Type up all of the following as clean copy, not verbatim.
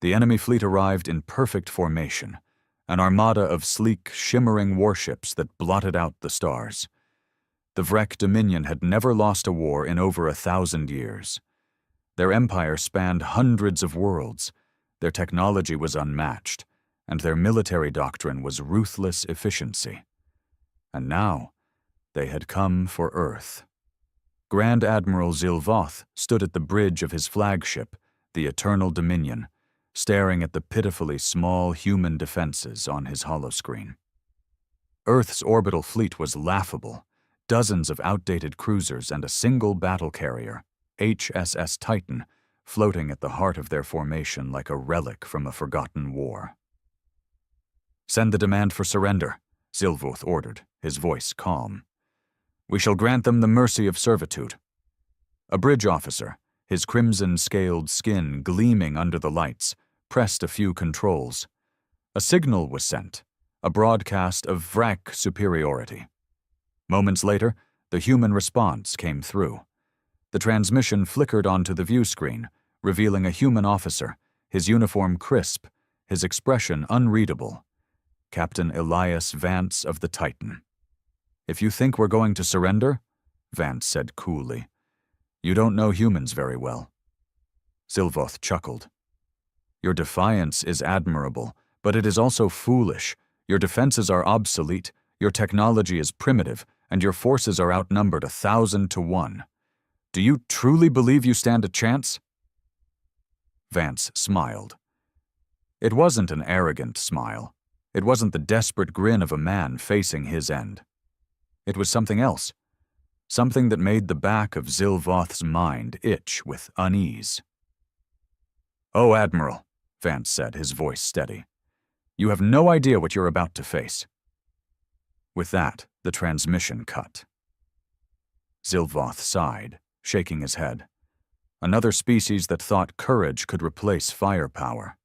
The enemy fleet arrived in perfect formation, an armada of sleek, shimmering warships that blotted out the stars. The Vrek Dominion had never lost a war in over 1,000 years. Their empire spanned hundreds of worlds, their technology was unmatched, and their military doctrine was ruthless efficiency. And now, they had come for Earth. Grand Admiral Zilvoth stood at the bridge of his flagship, the Eternal Dominion, staring at the pitifully small human defenses on his holoscreen. Earth's orbital fleet was laughable, dozens of outdated cruisers and a single battle carrier, HSS Titan, floating at the heart of their formation like a relic from a forgotten war. "Send the demand for surrender," Zilvoth ordered, his voice calm. "We shall grant them the mercy of servitude." A bridge officer, his crimson-scaled skin gleaming under the lights, pressed a few controls. A signal was sent, a broadcast of Vrek superiority. Moments later, the human response came through. The transmission flickered onto the view screen, revealing a human officer, his uniform crisp, his expression unreadable. Captain Elias Vance of the Titan. "If you think we're going to surrender," Vance said coolly, "you don't know humans very well." Zilvoth chuckled. "Your defiance is admirable, but it is also foolish. Your defenses are obsolete, your technology is primitive, and your forces are outnumbered 1,000 to 1. Do you truly believe you stand a chance?" Vance smiled. It wasn't an arrogant smile. It wasn't the desperate grin of a man facing his end. It was something else. Something that made the back of Zilvoth's mind itch with unease. "Oh, Admiral," Vance said, his voice steady. "You have no idea what you're about to face." With that, the transmission cut. Zilvoth sighed, shaking his head. Another species that thought courage could replace firepower.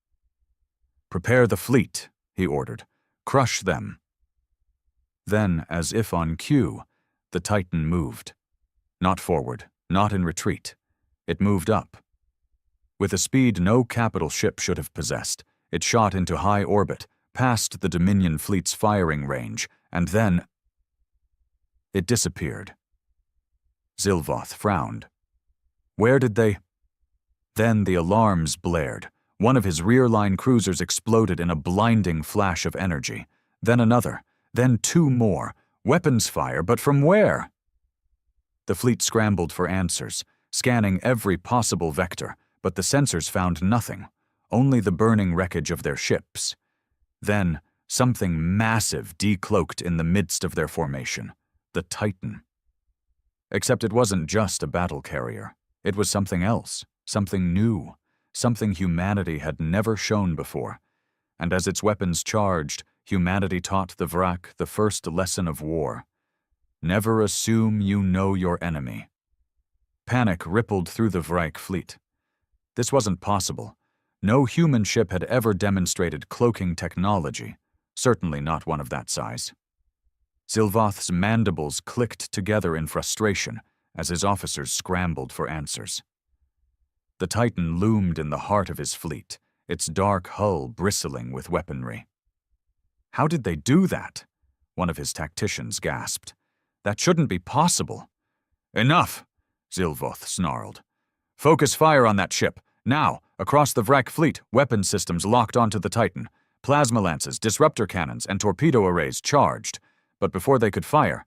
"Prepare the fleet," he ordered. "Crush them." Then, as if on cue, the Titan moved. Not forward, not in retreat. It moved up. With a speed no capital ship should have possessed, it shot into high orbit, past the Dominion fleet's firing range, and then it disappeared. Zilvoth frowned. Where did they? Then the alarms blared. One of his rear-line cruisers exploded in a blinding flash of energy. Then another. Then two more. Weapons fire, but from where? The fleet scrambled for answers, scanning every possible vector, but the sensors found nothing, only the burning wreckage of their ships. Then, something massive decloaked in the midst of their formation, the Titan. Except it wasn't just a battle carrier. It was something else, something new, something humanity had never shown before. And as its weapons charged, humanity taught the Vrak the first lesson of war. Never assume you know your enemy. Panic rippled through the Vrak fleet. This wasn't possible. No human ship had ever demonstrated cloaking technology, certainly not one of that size. Zilvoth's mandibles clicked together in frustration as his officers scrambled for answers. The Titan loomed in the heart of his fleet, its dark hull bristling with weaponry. How did they do that? One of his tacticians gasped. That shouldn't be possible. Enough, Zilvoth snarled. Focus fire on that ship. Now, across the Vrak fleet, weapon systems locked onto the Titan. Plasma lances, disruptor cannons, and torpedo arrays charged. But before they could fire,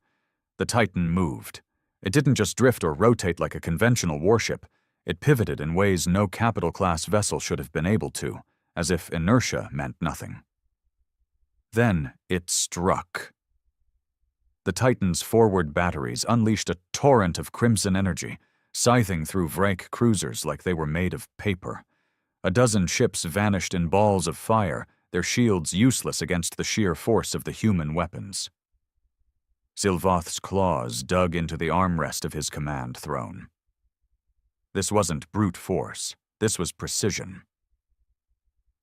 the Titan moved. It didn't just drift or rotate like a conventional warship. It pivoted in ways no capital-class vessel should have been able to, as if inertia meant nothing. Then it struck. The Titan's forward batteries unleashed a torrent of crimson energy, scything through Vrak cruisers like they were made of paper. A dozen ships vanished in balls of fire, their shields useless against the sheer force of the human weapons. Zilvoth's claws dug into the armrest of his command throne. This wasn't brute force. This was precision.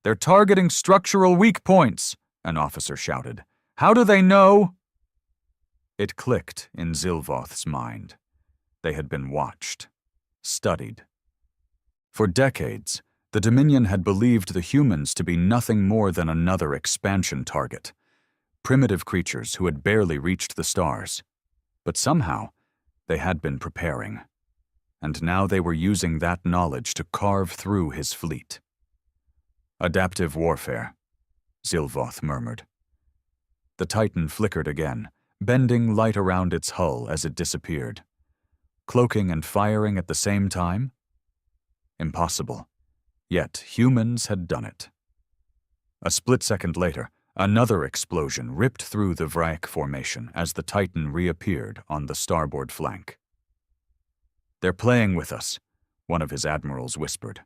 "They're targeting structural weak points," an officer shouted. "How do they know?" It clicked in Zilvoth's mind. They had been watched, studied. For decades, The Dominion had believed the humans to be nothing more than another expansion target, primitive creatures who had barely reached the stars. But somehow, they had been preparing. And now they were using that knowledge to carve through his fleet. "Adaptive warfare," Zilvoth murmured. The Titan flickered again, bending light around its hull as it disappeared. Cloaking and firing at the same time? Impossible. Yet humans had done it. A split second later, another explosion ripped through the Vryak formation as the Titan reappeared on the starboard flank. "They're playing with us," one of his admirals whispered.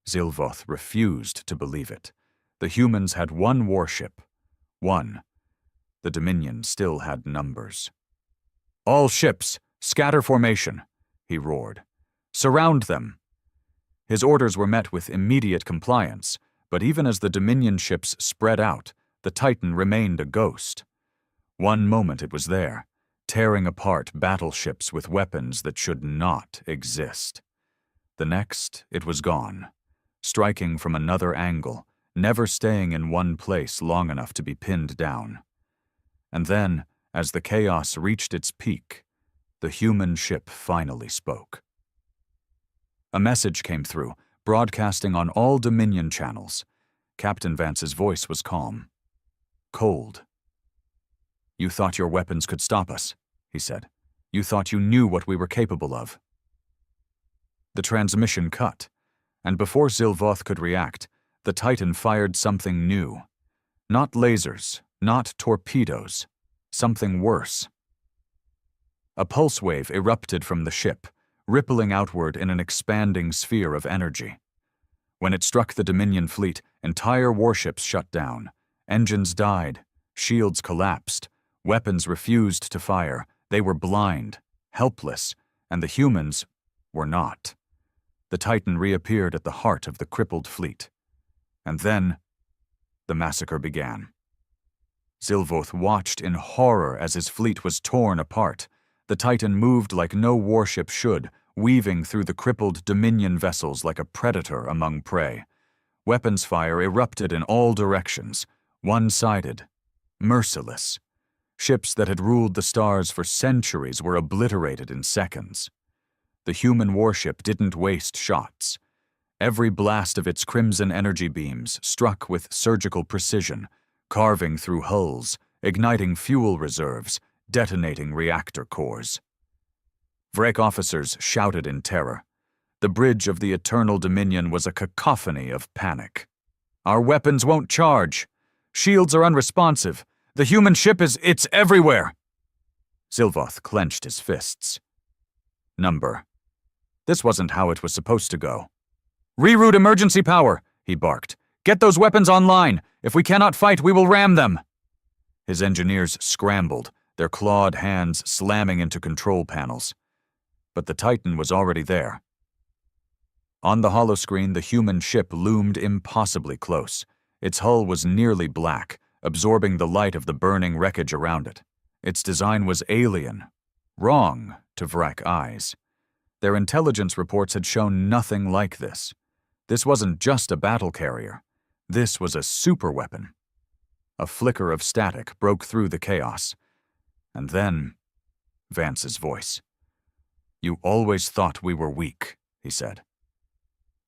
Zilvoth refused to believe it. The humans had one warship. One. The Dominion still had numbers. "All ships, scatter formation," he roared. "Surround them." His orders were met with immediate compliance, but even as the Dominion ships spread out, the Titan remained a ghost. One moment it was there, tearing apart battleships with weapons that should not exist. The next, it was gone, striking from another angle, never staying in one place long enough to be pinned down. And then, as the chaos reached its peak, the human ship finally spoke. A message came through, broadcasting on all Dominion channels. Captain Vance's voice was calm. Cold. "You thought your weapons could stop us," he said. "You thought you knew what we were capable of." The transmission cut, and before Zilvoth could react, the Titan fired something new. Not lasers, not torpedoes, something worse. A pulse wave erupted from the ship, rippling outward in an expanding sphere of energy. When it struck the Dominion fleet, entire warships shut down. Engines died, shields collapsed, weapons refused to fire. They were blind, helpless, and the humans were not. The Titan reappeared at the heart of the crippled fleet. And then, the massacre began. Zilvoth watched in horror as his fleet was torn apart. The Titan moved like no warship should, weaving through the crippled Dominion vessels like a predator among prey. Weapons fire erupted in all directions, one-sided, merciless. Ships that had ruled the stars for centuries were obliterated in seconds. The human warship didn't waste shots. Every blast of its crimson energy beams struck with surgical precision, carving through hulls, igniting fuel reserves, detonating reactor cores. Vrek officers shouted in terror. The bridge of the Eternal Dominion was a cacophony of panic. "Our weapons won't charge. Shields are unresponsive. The human ship it's everywhere." Zilvoth clenched his fists. "Number. This wasn't how it was supposed to go." "Reroute emergency power," he barked. "Get those weapons online. If we cannot fight, we will ram them." His engineers scrambled, their clawed hands slamming into control panels. But the Titan was already there. On the holoscreen, the human ship loomed impossibly close. Its hull was nearly black, absorbing the light of the burning wreckage around it. Its design was alien, wrong to Vrek eyes. Their intelligence reports had shown nothing like this. This wasn't just a battle carrier. This was a superweapon. A flicker of static broke through the chaos. And then, Vance's voice. "You always thought we were weak," he said.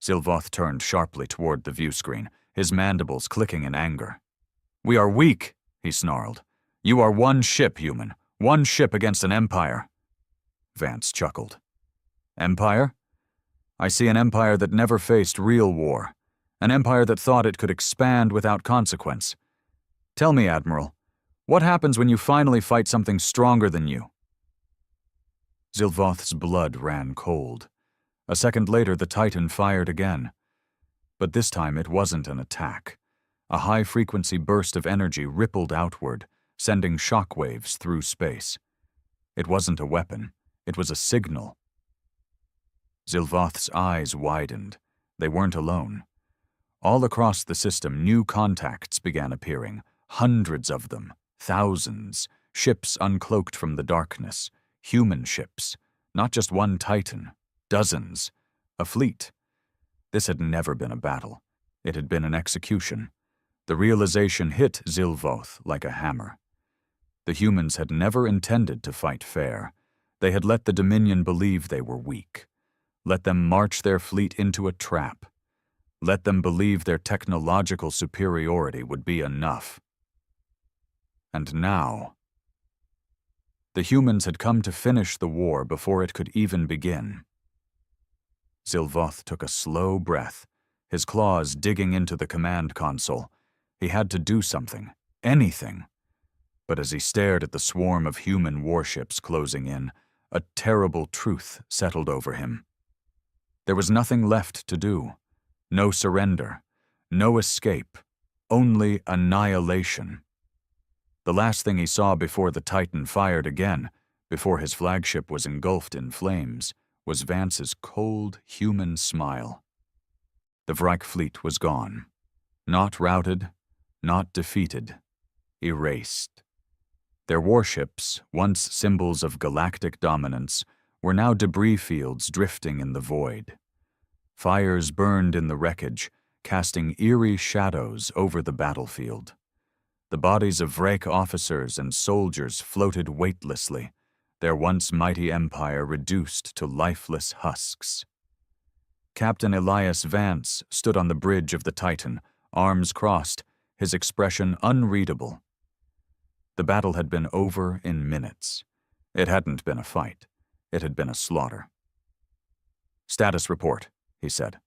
Zilvoth turned sharply toward the view screen, his mandibles clicking in anger. "We are weak," he snarled. "You are one ship, human. One ship against an empire." Vance chuckled. "Empire? I see an empire that never faced real war. An empire that thought it could expand without consequence. Tell me, Admiral, what happens when you finally fight something stronger than you?" Zilvoth's blood ran cold. A second later, the Titan fired again. But this time it wasn't an attack. A high-frequency burst of energy rippled outward, sending shockwaves through space. It wasn't a weapon. It was a signal. Zilvoth's eyes widened. They weren't alone. All across the system, new contacts began appearing. Hundreds of them. Thousands. Ships uncloaked from the darkness. Human ships. Not just one Titan. Dozens. A fleet. This had never been a battle. It had been an execution. The realization hit Zilvoth like a hammer. The humans had never intended to fight fair. They had let the Dominion believe they were weak. Let them march their fleet into a trap. Let them believe their technological superiority would be enough. And now, the humans had come to finish the war before it could even begin. Zilvoth took a slow breath, his claws digging into the command console. He had to do something, anything. But as he stared at the swarm of human warships closing in, a terrible truth settled over him. There was nothing left to do. No surrender, no escape, only annihilation. The last thing he saw before the Titan fired again, before his flagship was engulfed in flames, was Vance's cold, human smile. The Vrike fleet was gone. Not routed, not defeated, erased. Their warships, once symbols of galactic dominance, were now debris fields drifting in the void. Fires burned in the wreckage, casting eerie shadows over the battlefield. The bodies of Vrake officers and soldiers floated weightlessly, their once mighty empire reduced to lifeless husks. Captain Elias Vance stood on the bridge of the Titan, arms crossed, his expression unreadable. The battle had been over in minutes. It hadn't been a fight. It had been a slaughter. "Status report," he said.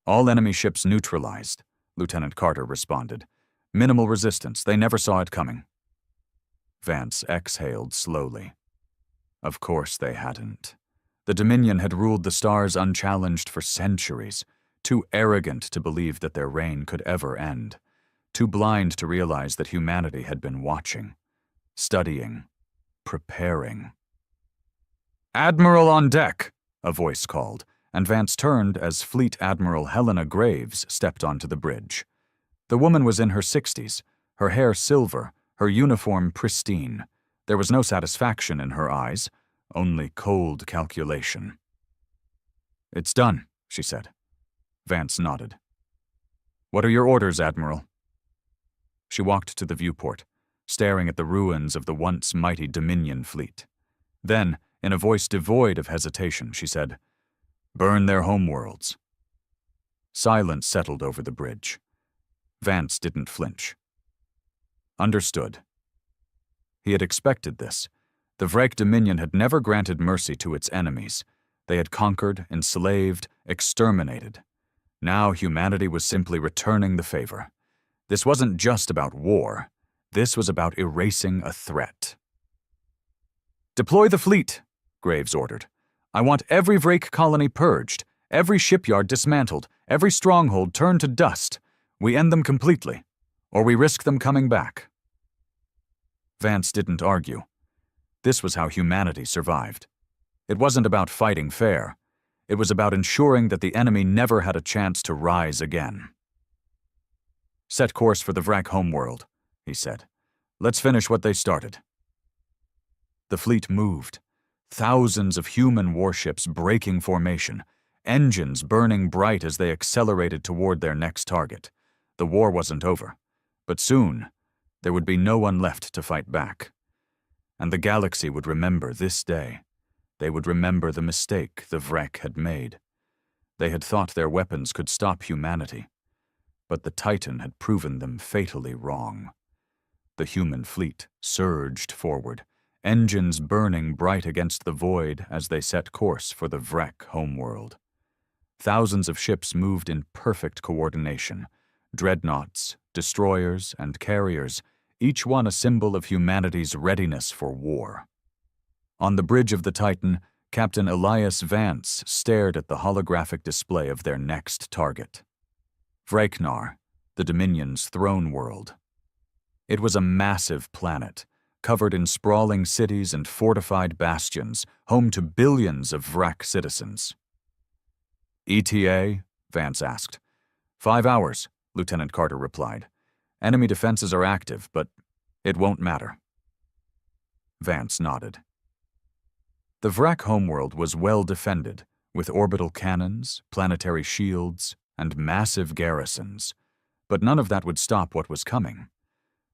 "All enemy ships neutralized," Lieutenant Carter responded. "Minimal resistance. They never saw it coming." Vance exhaled slowly. Of course they hadn't. The Dominion had ruled the stars unchallenged for centuries, too arrogant to believe that their reign could ever end, too blind to realize that humanity had been watching, studying, preparing. "Admiral on deck," a voice called, and Vance turned as Fleet Admiral Helena Graves stepped onto the bridge. The woman was in her 60s, her hair silver, her uniform pristine. There was no satisfaction in her eyes, only cold calculation. "It's done," she said. Vance nodded. "What are your orders, Admiral?" She walked to the viewport, staring at the ruins of the once mighty Dominion fleet. Then, in a voice devoid of hesitation, she said, "Burn their homeworlds." Silence settled over the bridge. Vance didn't flinch. Understood. He had expected this. The Vrake Dominion had never granted mercy to its enemies. They had conquered, enslaved, exterminated. Now humanity was simply returning the favor. This wasn't just about war. This was about erasing a threat. "Deploy the fleet," Graves ordered. "I want every Vrake colony purged, every shipyard dismantled, every stronghold turned to dust. We end them completely, or we risk them coming back." Vance didn't argue. This was how humanity survived. It wasn't about fighting fair. It was about ensuring that the enemy never had a chance to rise again. "Set course for the Vrake homeworld," he said. "Let's finish what they started." The fleet moved. Thousands of human warships breaking formation, engines burning bright as they accelerated toward their next target. The war wasn't over, but soon there would be no one left to fight back. And the galaxy would remember this day. They would remember the mistake the Vrake had made. They had thought their weapons could stop humanity, but the Titan had proven them fatally wrong. The human fleet surged forward, engines burning bright against the void as they set course for the Vrake homeworld. Thousands of ships moved in perfect coordination, dreadnoughts, destroyers, and carriers, each one a symbol of humanity's readiness for war. On the bridge of the Titan, Captain Elias Vance stared at the holographic display of their next target. Vrakenar, the Dominion's throne world. It was a massive planet, covered in sprawling cities and fortified bastions, home to billions of Vrake citizens. "ETA?" Vance asked. 5 hours, Lieutenant Carter replied. "Enemy defenses are active, but it won't matter." Vance nodded. The Vrake homeworld was well defended, with orbital cannons, planetary shields, and massive garrisons. But none of that would stop what was coming.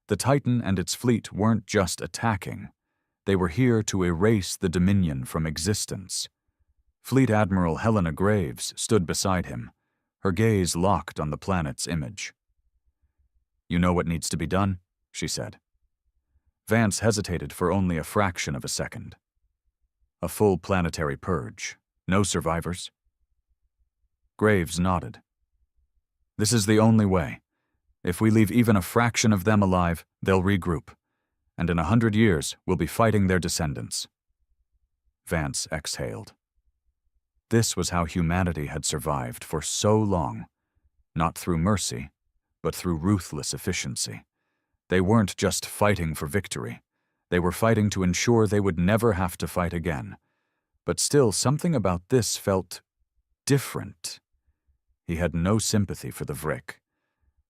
The Titan and its fleet weren't just attacking. They were here to erase the Dominion from existence. Fleet Admiral Helena Graves stood beside him, her gaze locked on the planet's image. "You know what needs to be done?" she said. Vance hesitated for only a fraction of a second. "A full planetary purge. No survivors?" Graves nodded. "This is the only way. If we leave even a fraction of them alive, they'll regroup. And in 100 years, we'll be fighting their descendants." Vance exhaled. This was how humanity had survived for so long. Not through mercy, but through ruthless efficiency. They weren't just fighting for victory. They were fighting to ensure they would never have to fight again. But still, something about this felt different. He had no sympathy for the Vrick.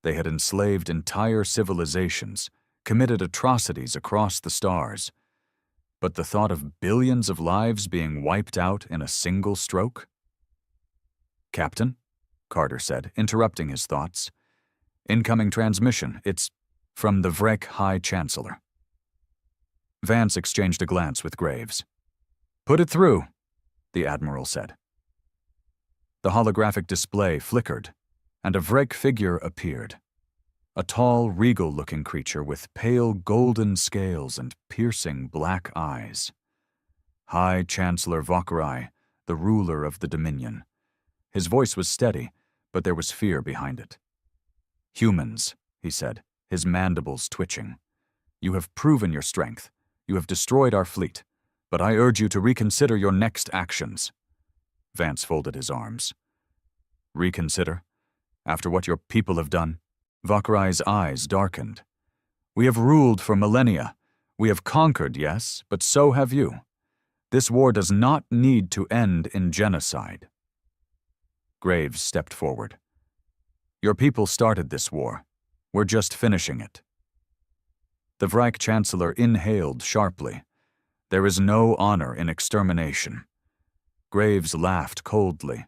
They had enslaved entire civilizations, committed atrocities across the stars. But the thought of billions of lives being wiped out in a single stroke? "Captain," Carter said, interrupting his thoughts. "Incoming transmission. It's from the Vrek High Chancellor." Vance exchanged a glance with Graves. "Put it through," the Admiral said. The holographic display flickered, and a Vrek figure appeared. A tall, regal-looking creature with pale golden scales and piercing black eyes. High Chancellor Vokrai, the ruler of the Dominion. His voice was steady, but there was fear behind it. "Humans," he said, his mandibles twitching. "You have proven your strength. You have destroyed our fleet. But I urge you to reconsider your next actions." Vance folded his arms. "Reconsider? After what your people have done?" Vakrai's eyes darkened. "We have ruled for millennia. We have conquered, yes, but so have you. This war does not need to end in genocide." Graves stepped forward. "Your people started this war. We're just finishing it." The Vrike Chancellor inhaled sharply. "There is no honor in extermination." Graves laughed coldly.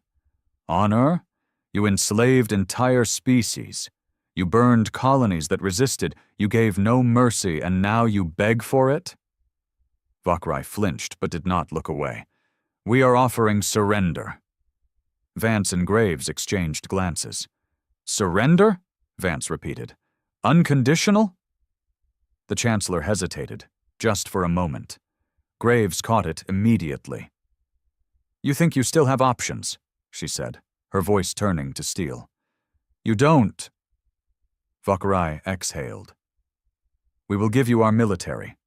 "Honor? You enslaved entire species. You burned colonies that resisted, you gave no mercy, and now you beg for it?" Vokrai flinched but did not look away. "We are offering surrender." Vance and Graves exchanged glances. "Surrender?" Vance repeated. "Unconditional?" The Chancellor hesitated, just for a moment. Graves caught it immediately. "You think you still have options," she said, her voice turning to steel. "You don't." Vokrai exhaled. "We will give you our military.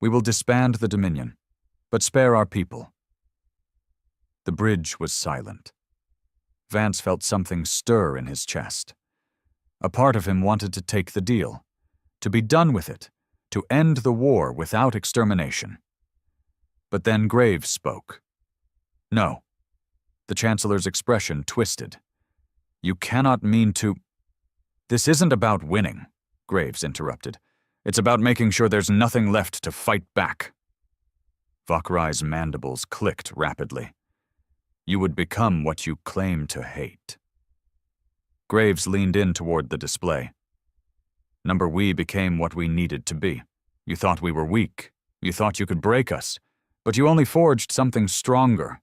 We will disband the Dominion, but spare our people." The bridge was silent. Vance felt something stir in his chest. A part of him wanted to take the deal, to be done with it, to end the war without extermination. But then Graves spoke. "No." The Chancellor's expression twisted. "You cannot mean to—" "This isn't about winning," Graves interrupted. "It's about making sure there's nothing left to fight back." Vakrai's mandibles clicked rapidly. "You would become what you claim to hate." Graves leaned in toward the display. We became what we needed to be. You thought we were weak. You thought you could break us. But you only forged something stronger."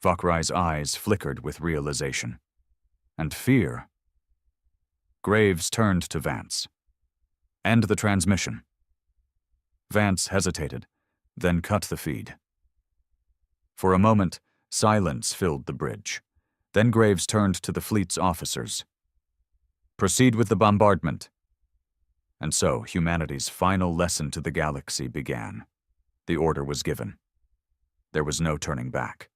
Vakrai's eyes flickered with realization. And fear. Graves turned to Vance. "End the transmission." Vance hesitated, then cut the feed. For a moment, silence filled the bridge. Then Graves turned to the fleet's officers. "Proceed with the bombardment." And so humanity's final lesson to the galaxy began. The order was given. There was no turning back.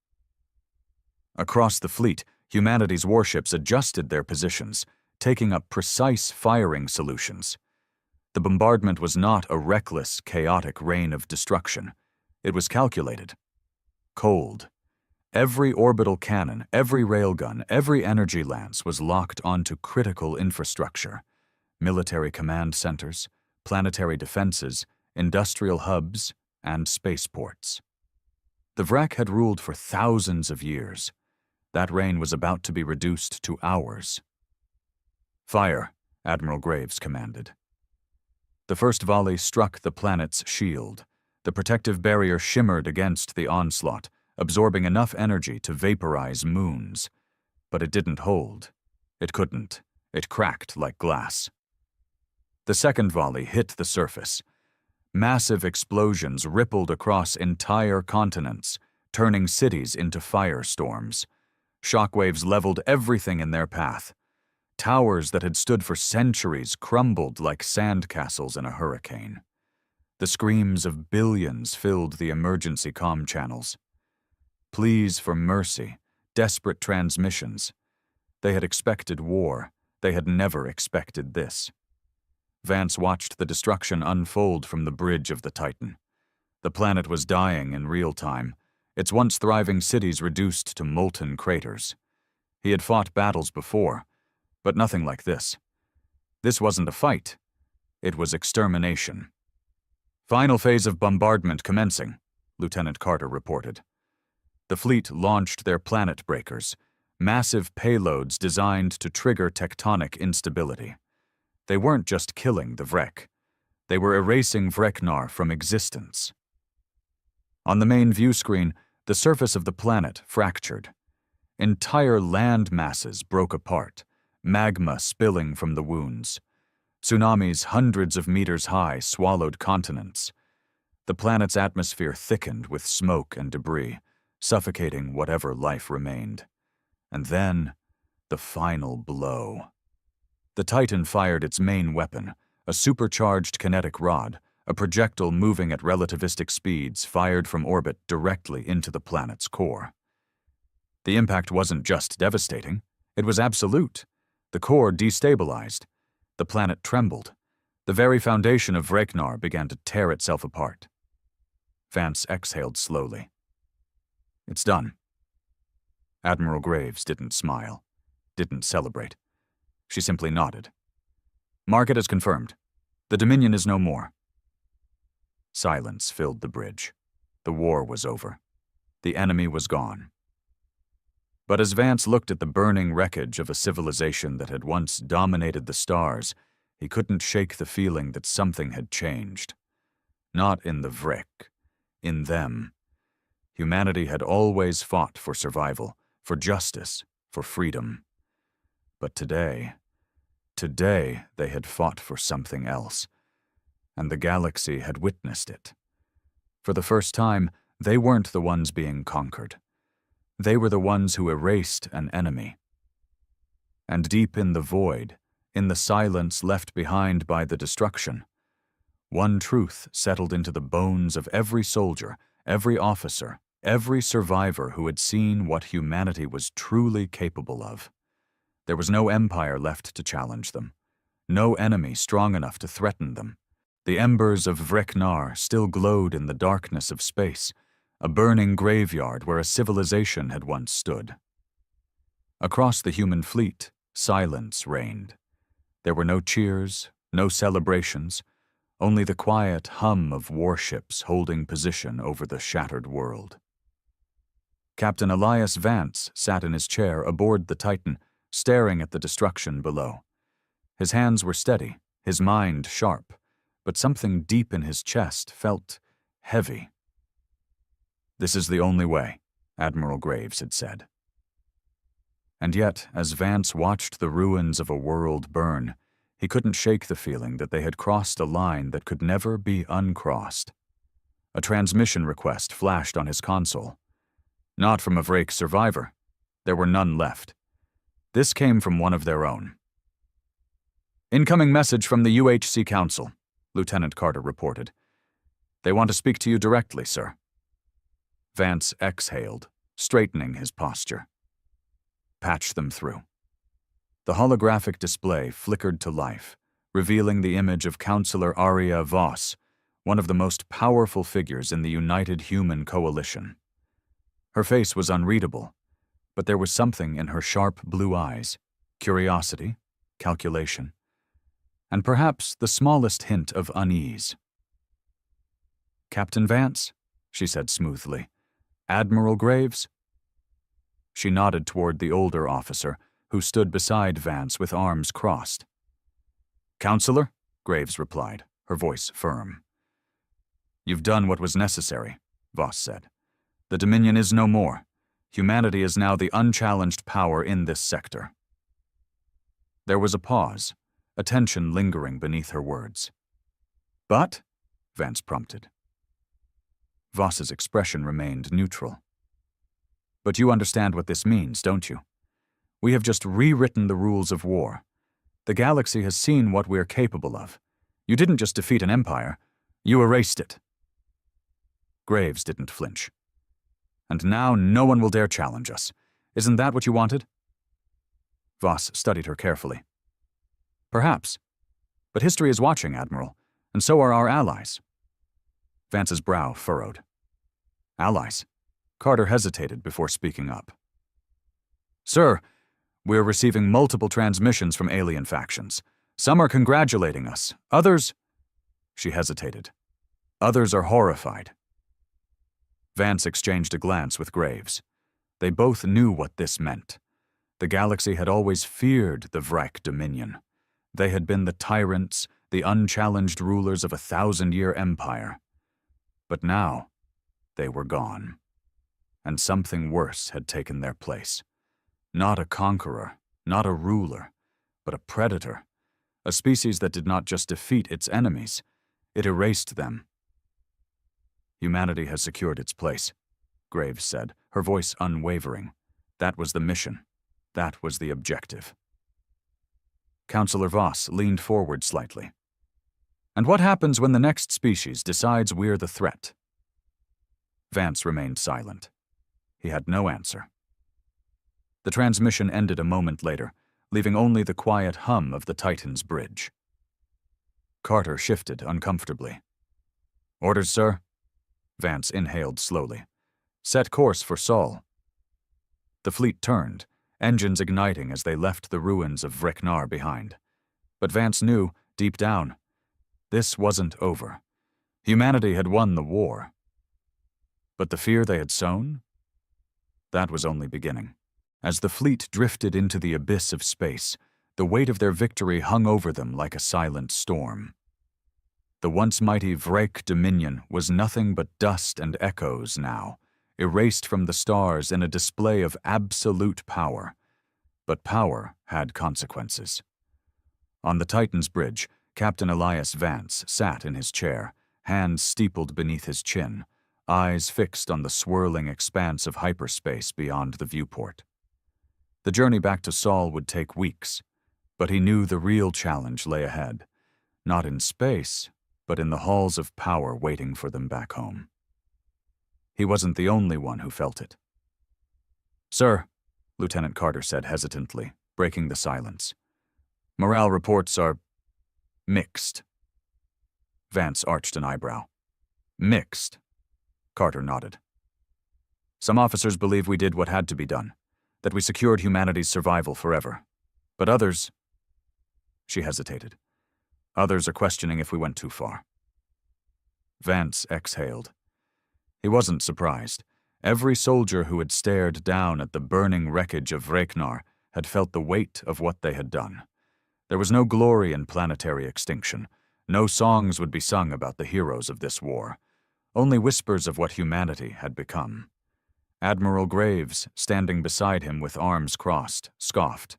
Across the fleet, humanity's warships adjusted their positions, taking up precise firing solutions. The bombardment was not a reckless, chaotic rain of destruction. It was calculated. Cold. Every orbital cannon, every railgun, every energy lance was locked onto critical infrastructure. Military command centers, planetary defenses, industrial hubs, and spaceports. The Vrek had ruled for thousands of years. That reign was about to be reduced to hours. "Fire," Admiral Graves commanded. The first volley struck the planet's shield. The protective barrier shimmered against the onslaught, absorbing enough energy to vaporize moons. But it didn't hold. It couldn't. It cracked like glass. The second volley hit the surface. Massive explosions rippled across entire continents, turning cities into firestorms. Shockwaves leveled everything in their path. Towers that had stood for centuries crumbled like sandcastles in a hurricane. The screams of billions filled the emergency comm channels. Pleas for mercy, desperate transmissions. They had expected war. They had never expected this. Vance watched the destruction unfold from the bridge of the Titan. The planet was dying in real time, its once thriving cities reduced to molten craters. He had fought battles before, but nothing like this. This wasn't a fight. It was extermination. "Final phase of bombardment commencing," Lieutenant Carter reported. The fleet launched their planet breakers, massive payloads designed to trigger tectonic instability. They weren't just killing the Vrek. They were erasing Vreknar from existence. On the main view screen, the surface of the planet fractured. Entire land masses broke apart, magma spilling from the wounds. Tsunamis hundreds of meters high swallowed continents. The planet's atmosphere thickened with smoke and debris, suffocating whatever life remained. And then, the final blow. The Titan fired its main weapon, a supercharged kinetic rod, a projectile moving at relativistic speeds fired from orbit directly into the planet's core. The impact wasn't just devastating, it was absolute. The core destabilized. The planet trembled. The very foundation of Vreknar began to tear itself apart. Vance exhaled slowly. "It's done." Admiral Graves didn't smile, didn't celebrate. She simply nodded. "Mark it as confirmed. The Dominion is no more." Silence filled the bridge. The war was over. The enemy was gone. But as Vance looked at the burning wreckage of a civilization that had once dominated the stars, he couldn't shake the feeling that something had changed. Not in the Vrek, in them. Humanity had always fought for survival, for justice, for freedom. But today they had fought for something else, and the galaxy had witnessed it. For the first time, they weren't the ones being conquered. They were the ones who erased an enemy. And deep in the void, in the silence left behind by the destruction, one truth settled into the bones of every soldier, every officer, every survivor who had seen what humanity was truly capable of. There was no empire left to challenge them, no enemy strong enough to threaten them. The embers of Vreknar still glowed in the darkness of space, a burning graveyard where a civilization had once stood. Across the human fleet, silence reigned. There were no cheers, no celebrations, only the quiet hum of warships holding position over the shattered world. Captain Elias Vance sat in his chair aboard the Titan, staring at the destruction below. His hands were steady, his mind sharp, but something deep in his chest felt heavy. "This is the only way," Admiral Graves had said. And yet, as Vance watched the ruins of a world burn, he couldn't shake the feeling that they had crossed a line that could never be uncrossed. A transmission request flashed on his console. Not from a Vrek survivor. There were none left. This came from one of their own. "Incoming message from the UHC Council," Lieutenant Carter reported. "They want to speak to you directly, sir." Vance exhaled, straightening his posture. "Patch them through." The holographic display flickered to life, revealing the image of Counselor Aria Voss, one of the most powerful figures in the United Human Coalition. Her face was unreadable, but there was something in her sharp blue eyes, curiosity, calculation, and perhaps the smallest hint of unease. "Captain Vance," she said smoothly, Admiral Graves? She nodded toward the older officer, who stood beside Vance with arms crossed. Counselor? Graves replied, her voice firm. You've done what was necessary, Voss said. The Dominion is no more. Humanity is now the unchallenged power in this sector. There was a pause, a tension lingering beneath her words. But? Vance prompted. Voss's expression remained neutral. But you understand what this means, don't you? We have just rewritten the rules of war. The galaxy has seen what we're capable of. You didn't just defeat an empire, you erased it. Graves didn't flinch. And now no one will dare challenge us. Isn't that what you wanted? Voss studied her carefully. Perhaps. But history is watching, Admiral, and so are our allies. Vance's brow furrowed. Allies? Carter hesitated before speaking up. Sir, we're receiving multiple transmissions from alien factions. Some are congratulating us. Others... She hesitated. Others are horrified. Vance exchanged a glance with Graves. They both knew what this meant. The galaxy had always feared the Vrek Dominion. They had been the tyrants, the unchallenged rulers of a 1,000-year empire. But now, they were gone. And something worse had taken their place. Not a conqueror, not a ruler, but a predator. A species that did not just defeat its enemies, it erased them. Humanity has secured its place, Graves said, her voice unwavering. That was the mission. That was the objective. Counselor Voss leaned forward slightly. And what happens when the next species decides we're the threat? Vance remained silent. He had no answer. The transmission ended a moment later, leaving only the quiet hum of the Titan's bridge. Carter shifted uncomfortably. Orders, sir? Vance inhaled slowly. Set course for Sol. The fleet turned, engines igniting as they left the ruins of Vreknar behind. But Vance knew, deep down, this wasn't over. Humanity had won the war. But the fear they had sown? That was only beginning. As the fleet drifted into the abyss of space, the weight of their victory hung over them like a silent storm. The once mighty Vrek Dominion was nothing but dust and echoes now, erased from the stars in a display of absolute power. But power had consequences. On the Titan's bridge, Captain Elias Vance sat in his chair, hands steepled beneath his chin, eyes fixed on the swirling expanse of hyperspace beyond the viewport. The journey back to Sol would take weeks, but he knew the real challenge lay ahead, not in space, but in the halls of power waiting for them back home. He wasn't the only one who felt it. Sir, Lieutenant Carter said hesitantly, breaking the silence. Morale reports are mixed. Vance arched an eyebrow. Mixed. Carter nodded. Some officers believe we did what had to be done, that we secured humanity's survival forever. But others... She hesitated. Others are questioning if we went too far. Vance exhaled. He wasn't surprised. Every soldier who had stared down at the burning wreckage of Vreknar had felt the weight of what they had done. There was no glory in planetary extinction. No songs would be sung about the heroes of this war. Only whispers of what humanity had become. Admiral Graves, standing beside him with arms crossed, scoffed.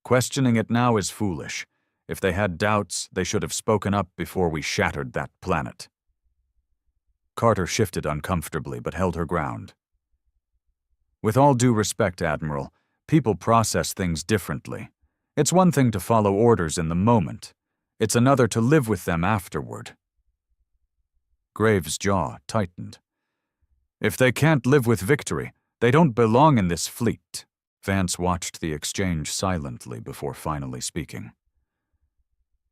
Questioning it now is foolish. If they had doubts, they should have spoken up before we shattered that planet. Carter shifted uncomfortably but held her ground. With all due respect, Admiral, people process things differently. It's one thing to follow orders in the moment. It's another to live with them afterward. Graves' jaw tightened. If they can't live with victory, they don't belong in this fleet. Vance watched the exchange silently before finally speaking.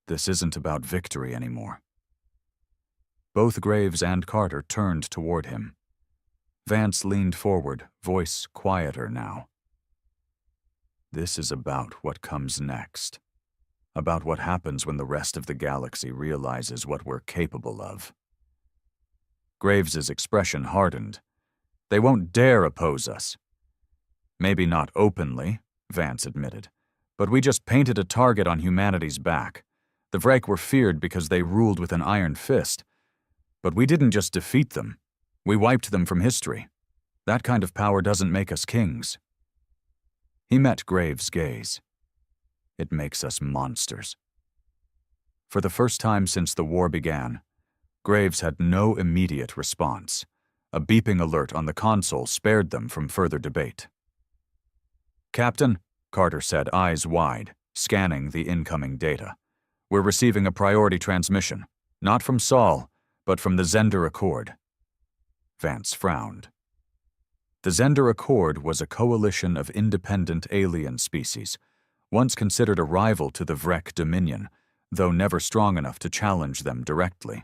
This isn't about victory anymore. Both Graves and Carter turned toward him. Vance leaned forward, voice quieter now. This is about what comes next. About what happens when the rest of the galaxy realizes what we're capable of. Graves's expression hardened. They won't dare oppose us. Maybe not openly, Vance admitted, but we just painted a target on humanity's back. The Vrek were feared because they ruled with an iron fist. But we didn't just defeat them. We wiped them from history. That kind of power doesn't make us kings. He met Graves' gaze. It makes us monsters. For the first time since the war began, Graves had no immediate response. A beeping alert on the console spared them from further debate. "Captain," Carter said, eyes wide, scanning the incoming data. "We're receiving a priority transmission, not from Sol, but from the Zender Accord." Vance frowned. The Zender Accord was a coalition of independent alien species, once considered a rival to the Vrek Dominion, though never strong enough to challenge them directly.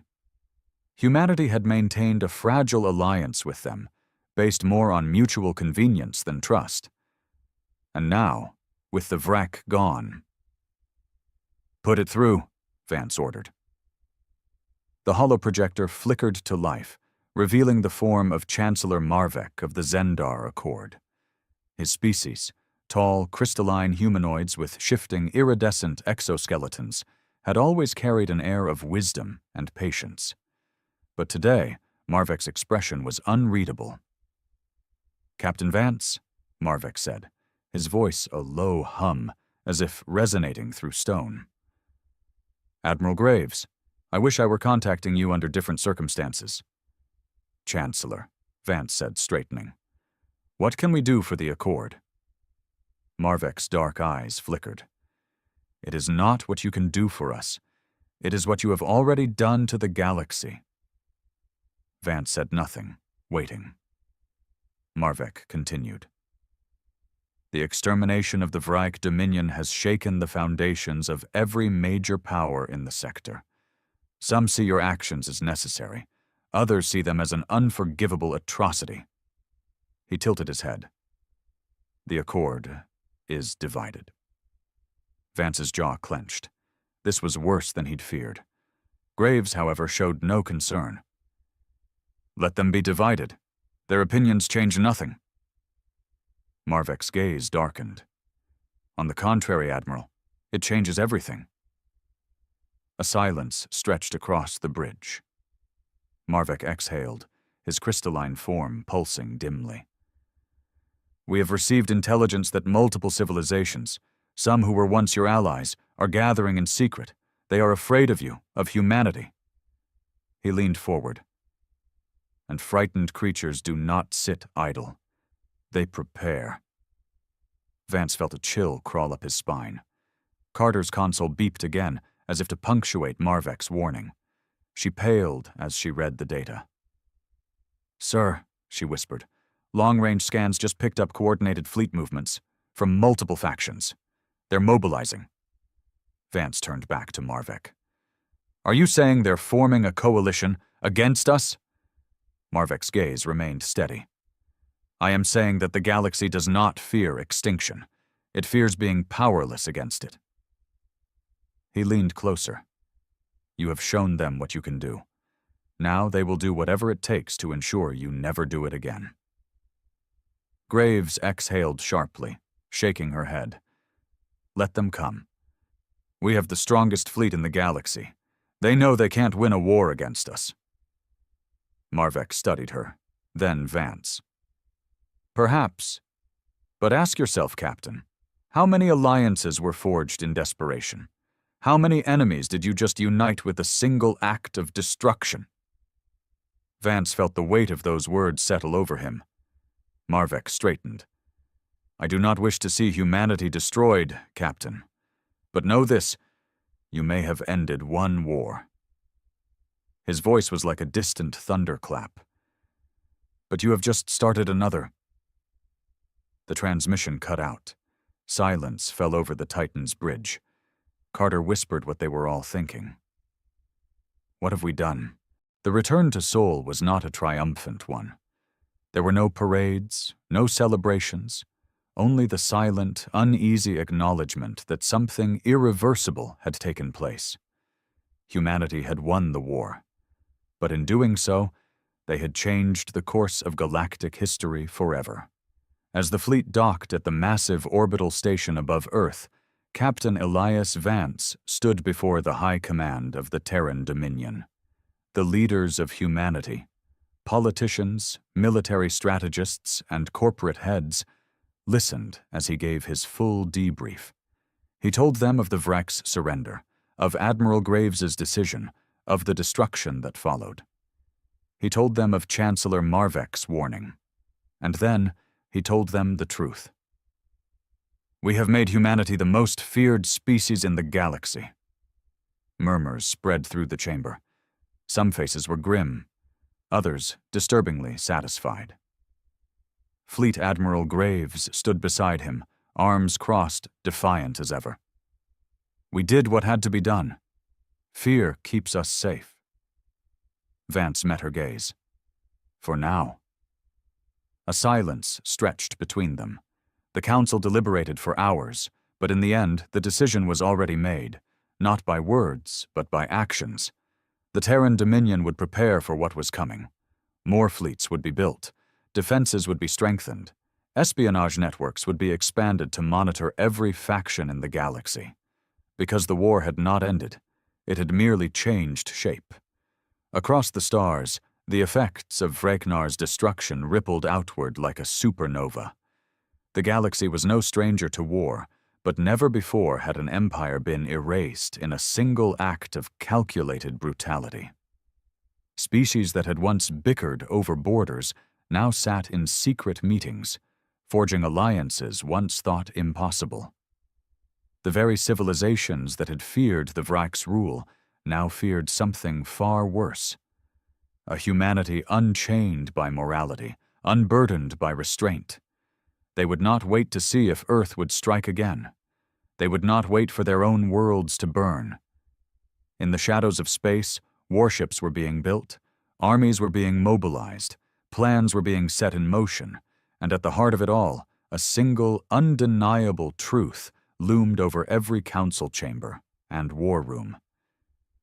Humanity had maintained a fragile alliance with them, based more on mutual convenience than trust. And now, with the Vrek gone— "Put it through," Vance ordered. The holoprojector flickered to life, revealing the form of Chancellor Marvek of the Zendar Accord. His species, tall, crystalline humanoids with shifting, iridescent exoskeletons, had always carried an air of wisdom and patience. But today, Marvek's expression was unreadable. "Captain Vance," Marvek said, his voice a low hum, as if resonating through stone. "Admiral Graves, I wish I were contacting you under different circumstances." "Chancellor," Vance said, straightening. "What can we do for the Accord?" Marvek's dark eyes flickered. "It is not what you can do for us. It is what you have already done to the galaxy." Vance said nothing, waiting. Marvek continued. "The extermination of the Vrek Dominion has shaken the foundations of every major power in the sector. Some see your actions as necessary. Others see them as an unforgivable atrocity." He tilted his head. "The Accord is divided." Vance's jaw clenched. This was worse than he'd feared. Graves, however, showed no concern. "Let them be divided. Their opinions change nothing." Marvek's gaze darkened. "On the contrary, Admiral, it changes everything." A silence stretched across the bridge. Marvek exhaled, his crystalline form pulsing dimly. "We have received intelligence that multiple civilizations, some who were once your allies, are gathering in secret. They are afraid of you, of humanity." He leaned forward. "And frightened creatures do not sit idle. They prepare." Vance felt a chill crawl up his spine. Carter's console beeped again, as if to punctuate Marvek's warning. She paled as she read the data. "Sir," she whispered, "long-range scans just picked up coordinated fleet movements from multiple factions. They're mobilizing." Vance turned back to Marvek. "Are you saying they're forming a coalition against us?" Marvek's gaze remained steady. "I am saying that the galaxy does not fear extinction. It fears being powerless against it." He leaned closer. "You have shown them what you can do. Now they will do whatever it takes to ensure you never do it again." Graves exhaled sharply, shaking her head. "Let them come. We have the strongest fleet in the galaxy. They know they can't win a war against us." Marvek studied her, then Vance. "Perhaps. But ask yourself, Captain, how many alliances were forged in desperation? How many enemies did you just unite with a single act of destruction?" Vance felt the weight of those words settle over him. Marvek straightened. "I do not wish to see humanity destroyed, Captain. But know this, you may have ended one war." His voice was like a distant thunderclap. "But you have just started another." The transmission cut out. Silence fell over the Titan's bridge. Carter whispered what they were all thinking. "What have we done?" The return to Sol was not a triumphant one. There were no parades, no celebrations, only the silent, uneasy acknowledgement that something irreversible had taken place. Humanity had won the war, but in doing so, They had changed the course of galactic history forever. As the fleet docked at the massive orbital station above Earth, Captain Elias Vance stood before the high command of the Terran Dominion. The leaders of humanity, politicians, military strategists, and corporate heads, listened as he gave his full debrief. He told them of the Vrek's surrender, of Admiral Graves's decision, of the destruction that followed. He told them of Chancellor Marvek's warning. And then he told them the truth. "We have made humanity the most feared species in the galaxy." Murmurs spread through the chamber. Some faces were grim, others disturbingly satisfied. Fleet Admiral Graves stood beside him, arms crossed, defiant as ever. "We did what had to be done. Fear keeps us safe." Vance met her gaze. For now. A silence stretched between them. The council deliberated for hours, but in the end, the decision was already made, not by words, but by actions. The Terran Dominion would prepare for what was coming. More fleets would be built, defenses would be strengthened, espionage networks would be expanded to monitor every faction in the galaxy. Because the war had not ended, it had merely changed shape. Across the stars, the effects of Vreknar's destruction rippled outward like a supernova. The galaxy was no stranger to war, but never before had an empire been erased in a single act of calculated brutality. Species that had once bickered over borders now sat in secret meetings, forging alliances once thought impossible. The very civilizations that had feared the Vrek's rule now feared something far worse. A humanity unchained by morality, unburdened by restraint. They would not wait to see if Earth would strike again. They would not wait for their own worlds to burn. In the shadows of space, warships were being built, armies were being mobilized, plans were being set in motion, and at the heart of it all, a single, undeniable truth loomed over every council chamber and war room.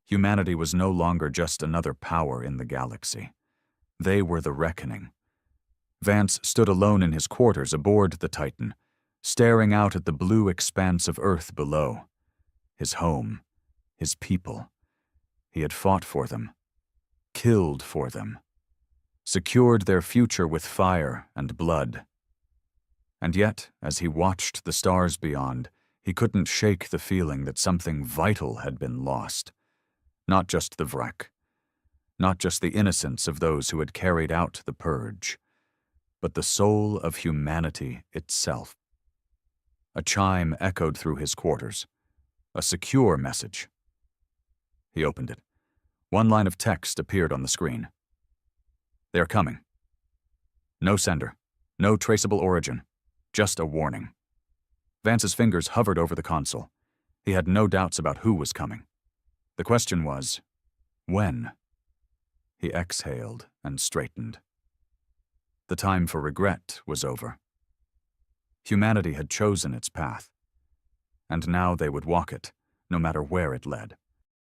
Humanity was no longer just another power in the galaxy. They were the reckoning. Vance stood alone in his quarters aboard the Titan, staring out at the blue expanse of Earth below. His home, his people. He had fought for them, killed for them, secured their future with fire and blood. And yet, as he watched the stars beyond, he couldn't shake the feeling that something vital had been lost. Not just the Vrek, not just the innocence of those who had carried out the purge, but the soul of humanity itself. A chime echoed through his quarters, a secure message. He opened it. One line of text appeared on the screen. "They are coming. No sender, no traceable origin, just a warning." Vance's fingers hovered over the console. He had no doubts about who was coming. The question was, when? He exhaled and straightened. The time for regret was over. Humanity had chosen its path, and now they would walk it, no matter where it led.